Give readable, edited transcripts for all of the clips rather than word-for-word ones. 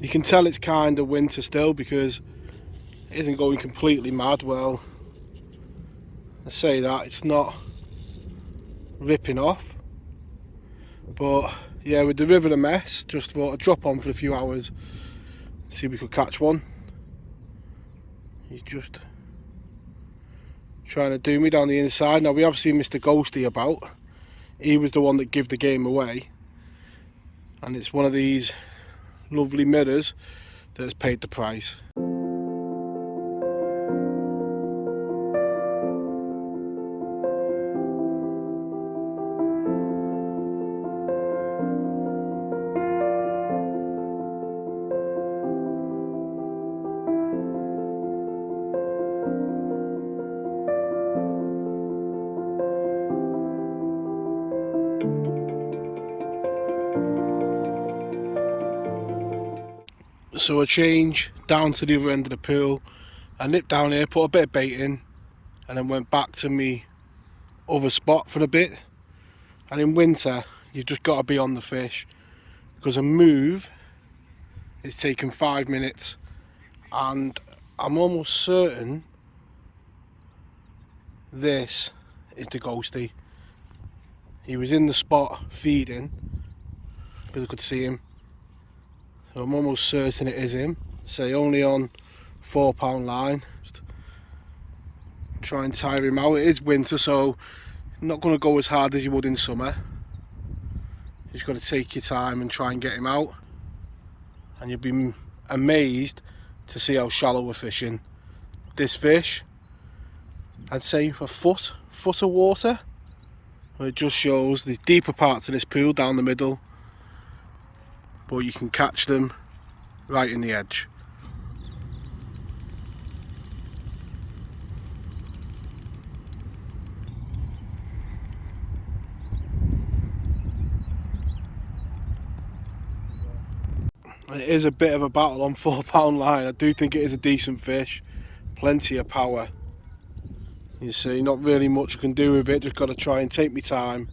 You can tell it's kind of winter still because it isn't going completely mad. Well, I say that, it's not ripping off. But yeah, with the river a mess, just thought I'd drop on for a few hours, see if we could catch one. He's just trying to do me down the inside. Now we have seen Mr. Ghosty about. He was the one that gave the game away. And it's one of these lovely mirrors that has paid the price. So I change down to the other end of the pool. I nipped down here, put a bit of bait in, and then went back to me other spot for a bit. And in winter, you've just got to be on the fish, because a move is taking 5 minutes, and I'm almost certain this is the ghosty. He was in the spot feeding, because I could see him. So I'm almost certain it is him. Say only on 4 pound line. Just try and tire him out. It is winter, so not going to go as hard as you would in summer. You just got to take your time and try and get him out. And you'll be amazed to see how shallow we're fishing. This fish, I'd say a foot of water. It just shows there's deeper parts of this pool down the middle, but you can catch them right in the edge. It is a bit of a battle on 4 pound line. I do think it is a decent fish, plenty of power. You see, not really much I can do with it, just got to try and take my time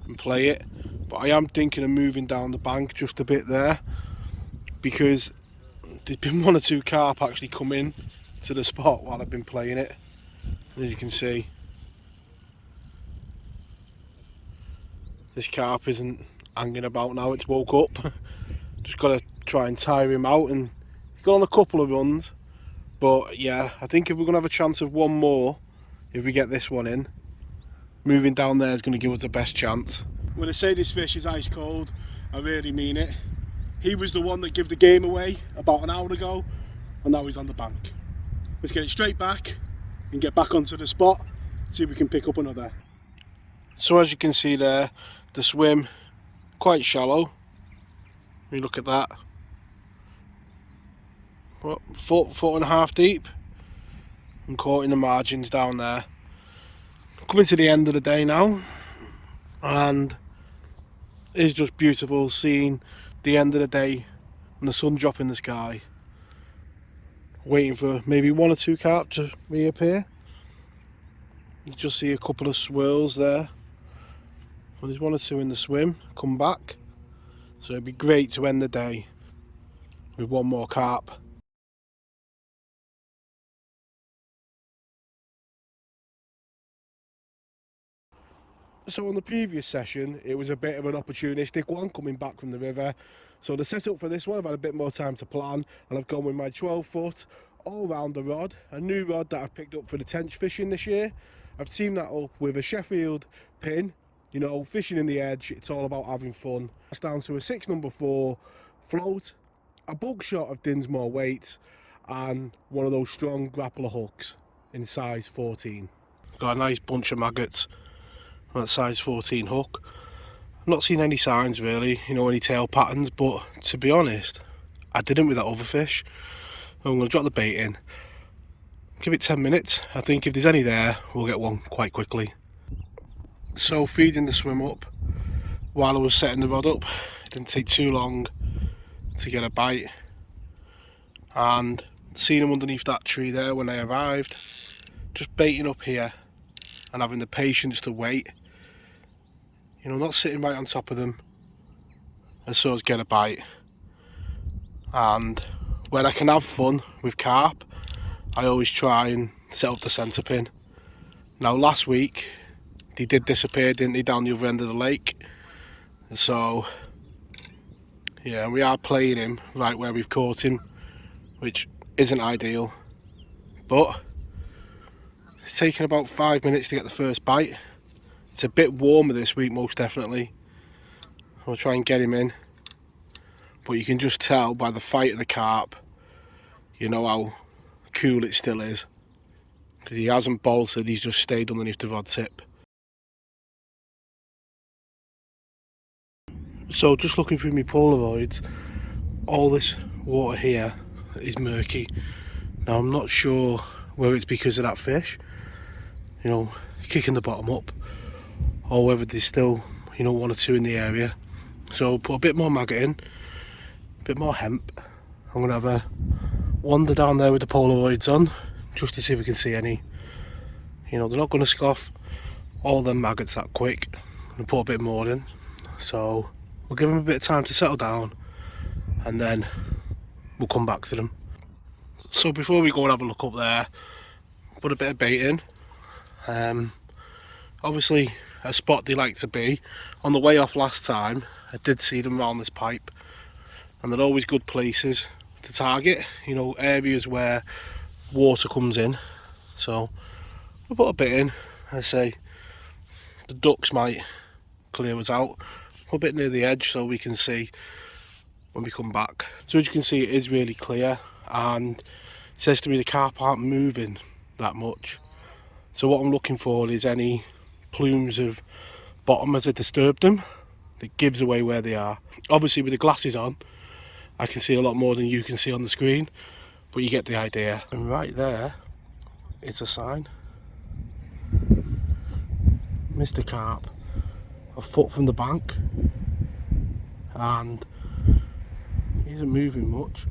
and play it. But I am thinking of moving down the bank just a bit there, because there's been 1 or 2 carp actually come in to the spot while I've been playing it. And as you can see, this carp isn't hanging about now, it's woke up. Just got to try and tire him out, and he's gone on a couple of runs. But yeah, I think if we're going to have a chance of one more, if we get this one in, moving down there is going to give us the best chance. When I say this fish is ice cold, I really mean it. He was the one that gave the game away about an hour ago, and now he's on the bank. Let's get it straight back and get back onto the spot, see if we can pick up another. So as you can see there, the swim quite shallow. You look at that. What, foot and a half deep. I'm caught in the margins down there. Coming to the end of the day now, and it's just beautiful seeing the end of the day and the sun drop in the sky. Waiting for maybe 1 or 2 carp to reappear. You just see a couple of swirls there. Well, there's 1 or 2 in the swim, come back. So it'd be great to end the day with 1 more carp. So on the previous session, it was a bit of an opportunistic one coming back from the river. So the setup for this one, I've had a bit more time to plan, and I've gone with my 12-foot all-rounder rod, a new rod that I've picked up for the tench fishing this year. I've teamed that up with a Sheffield pin. You know, fishing in the edge, it's all about having fun. It's down to a 6 No. 4 float, a bug shot of Dinsmore weight, and one of those strong grappler hooks in size 14. Got a nice bunch of maggots on that size 14 hook. I've not seen any signs really, you know, any tail patterns, but to be honest, I didn't with that other fish. I'm going to drop the bait in, give it 10 minutes. I think if there's any there, we'll get one quite quickly. So feeding the swim up while I was setting the rod up, it didn't take too long to get a bite, and seeing him underneath that tree there when I arrived, just baiting up here and having the patience to wait, you know, not sitting right on top of them, and so as get a bite. and when I can have fun with carp, I always try and set up the centre pin. Now last week they did disappear, didn't they, down the other end of the lake, so yeah, we are playing him right where we've caught him, which isn't ideal, but it's taken about 5 minutes to get the first bite. It's a bit warmer this week, most definitely. I'll try and get him in, but you can just tell by the fight of the carp, you know how cool it still is, because he hasn't bolted, he's just stayed underneath the rod tip. So just looking through my Polaroids, all this water here is murky. Now I'm not sure whether it's because of that fish, you know, kicking the bottom up, or whether there's still, you know, one or two in the area. So put a bit more maggot in, a bit more hemp. I'm gonna have a wander down there with the Polaroids on, just to see if we can see any. You know, they're not gonna scoff all them maggots that quick. I'm gonna put a bit more in, so we'll give them a bit of time to settle down, and then we'll come back to them. So before we go and have a look up there, put a bit of bait in. Obviously a spot they like to be. On the way off last time, I did see them around this pipe, and they're always good places to target, you know, areas where water comes in. So we'll put a bit in. I say the ducks might clear us out. Put a bit near the edge so we can see when we come back. So as you can see, it is really clear, and it says to me the carp aren't moving that much. So what I'm looking for is any plumes of bottom as I disturb them. That gives away where they are. Obviously with the glasses on, I can see a lot more than you can see on the screen, but you get the idea. And right there is a sign. Mr. Carp, a foot from the bank, and he isn't moving much,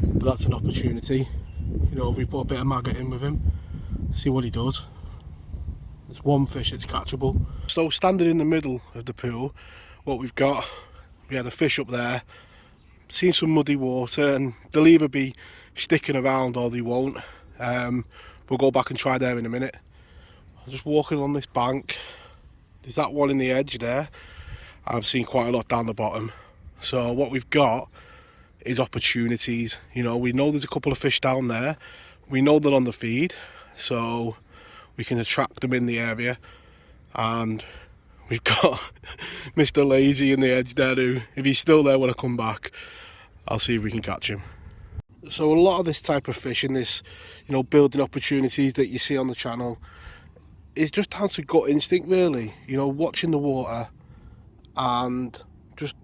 but that's an opportunity. You know, we put a bit of maggot in with him, see what he does. There's one fish that's catchable. So standing in the middle of the pool, what we've got, we had a fish up there, seen some muddy water, and they'll either be sticking around or they won't. We'll go back and try there in a minute. I'm just walking along this bank. There's that one in the edge there. I've seen quite a lot down the bottom. So what we've got is opportunities. You know, we know there's a couple of fish down there. We know they're on the feed, so we can attract them in the area. And we've got Mr. Lazy in the edge there, who, if he's still there when I come back, I'll see if we can catch him. So a lot of this type of fishing, this, you know, building opportunities that you see on the channel, is just down to gut instinct, really. You know, watching the water and just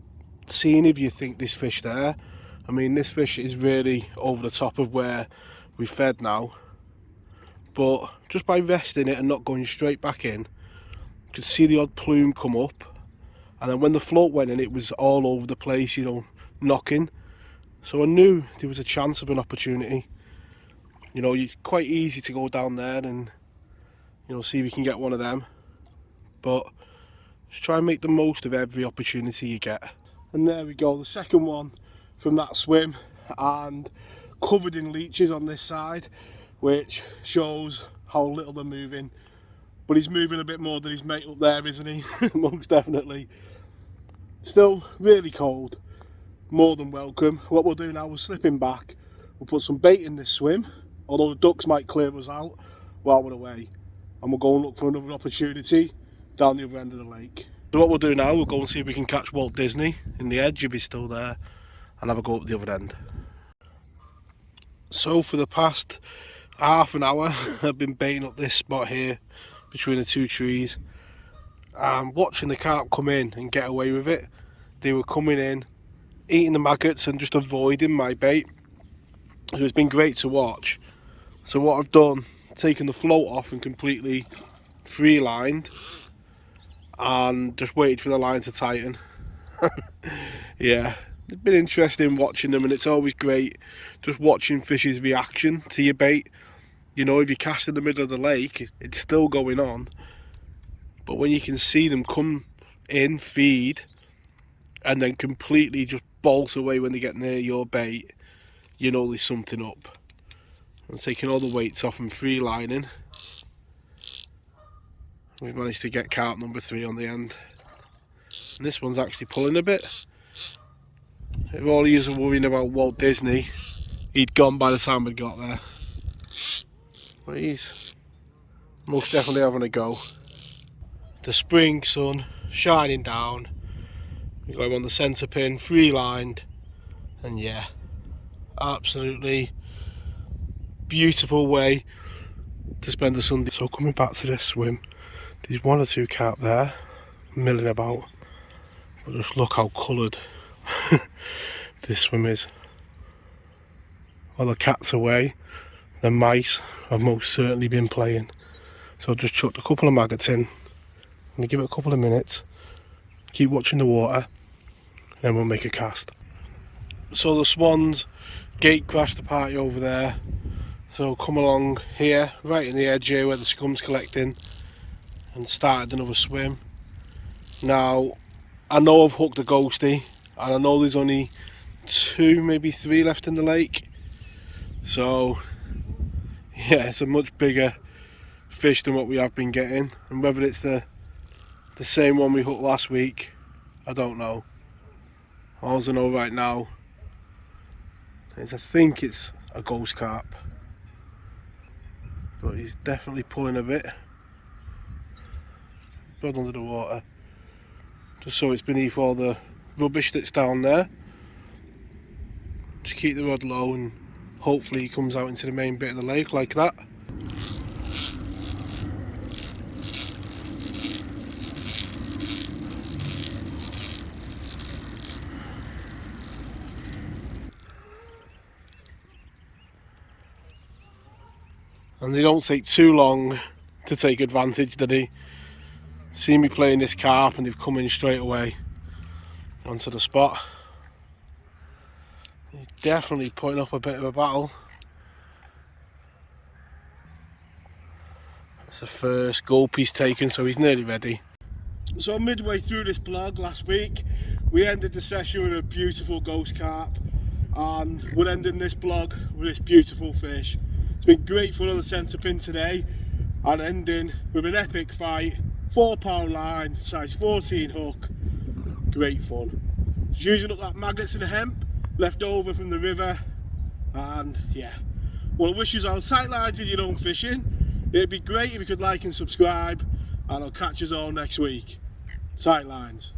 seeing if you think there's fish there. I mean, this fish is really over the top of where we fed now, but just by resting it and not going straight back in, you could see the odd plume come up, and then when the float went in, it was all over the place, you know, knocking. So I knew there was a chance of an opportunity. You know, it's quite easy to go down there and, you know, see if you can get one of them, but just try and make the most of every opportunity you get. And there we go, the second one from that swim, and covered in leeches on this side, which shows how little they're moving. But he's moving a bit more than his mate up there, isn't he? Most definitely. Still really cold, more than welcome. What we'll do now, we'll slip him back, we'll put some bait in this swim, although the ducks might clear us out while we're away, and we'll go and look for another opportunity down the other end of the lake. So what we'll do now, we'll go and see if we can catch Walt Disney in the edge if he's still there, and have a go up the other end. So for the past half an hour I've been baiting up this spot here between the two trees, and watching the carp come in and get away with it. They were coming in, eating the maggots and just avoiding my bait, so it's been great to watch. So what I've done, taken the float off and completely free lined, and just waited for the line to tighten. Yeah, it's been interesting watching them, and it's always great just watching fish's reaction to your bait. You know, if you cast in the middle of the lake, it's still going on, but when you can see them come in, feed, and then completely just bolt away when they get near your bait, you know there's something up. I'm taking all the weights off and free lining. We've managed to get carp number 3 on the end. And this one's actually pulling a bit. If all he was worrying about Walt Disney, he'd gone by the time we got there. But he's most definitely having a go. The spring sun shining down. We got him on the centre pin, free lined, and yeah, absolutely beautiful way to spend the Sunday. So coming back to this swim, there's 1 or 2 carp there milling about, but just look how coloured this swim is. While the cat's away, the mice have most certainly been playing. So I've just chucked a couple of maggots in. I'm going to give it a couple of minutes, keep watching the water, and then we'll make a cast. So the swans gate crashed the party over there. So come along here, right in the edge here where the scum's collecting, and started another swim. Now, I know I've hooked a ghostie, and I know there's only 2, maybe 3 left in the lake. So, yeah, it's a much bigger fish than what we have been getting. And whether it's the same one we hooked last week, I don't know. All I know right now is I think it's a ghost carp. But he's definitely pulling a bit. Blood under the water. Just so it's beneath all the rubbish that's down there. Just keep the rod low and hopefully he comes out into the main bit of the lake like that. And they don't take too long to take advantage, do they? See me playing this carp and they've come in straight away onto the spot. He's definitely putting up a bit of a battle. That's the first gulp he's taken, so he's nearly ready. So midway through this blog last week, we ended the session with a beautiful ghost carp, and we're ending this blog with this beautiful fish. It's been great fun on the centre pin today, and ending with an epic fight, 4-pound line, size 14 hook. Great fun. Just using up that maggots and the hemp left over from the river, and yeah, well, I wish you all tight lines in your own fishing. It'd be great if you could like and subscribe, and I'll catch you all next week. Tight lines.